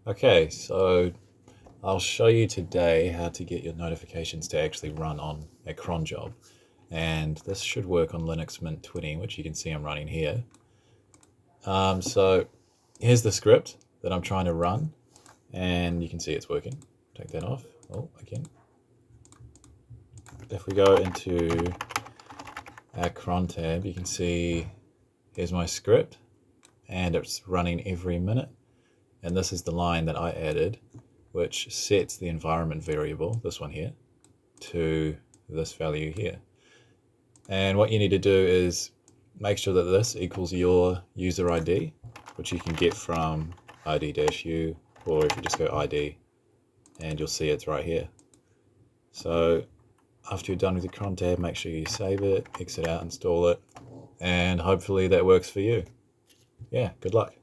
Okay, so I'll show you today how to get your notifications to actually run on a cron job. And this should work on Linux Mint 20, which you can see I'm running here. So here's the script that I'm trying to run, and you can see it's working. Take that off. Oh, again. If we go into our cron tab, you can see here's my script, and it's running every minute. And this is the line that I added, which sets the environment variable, this one here, to this value here. And what you need to do is make sure that this equals your user ID, which you can get from id-u, or if you just go ID, and you'll see it's right here. So after you're done with your cron tab, make sure you save it, exit out, install it, and hopefully that works for you. Yeah, good luck.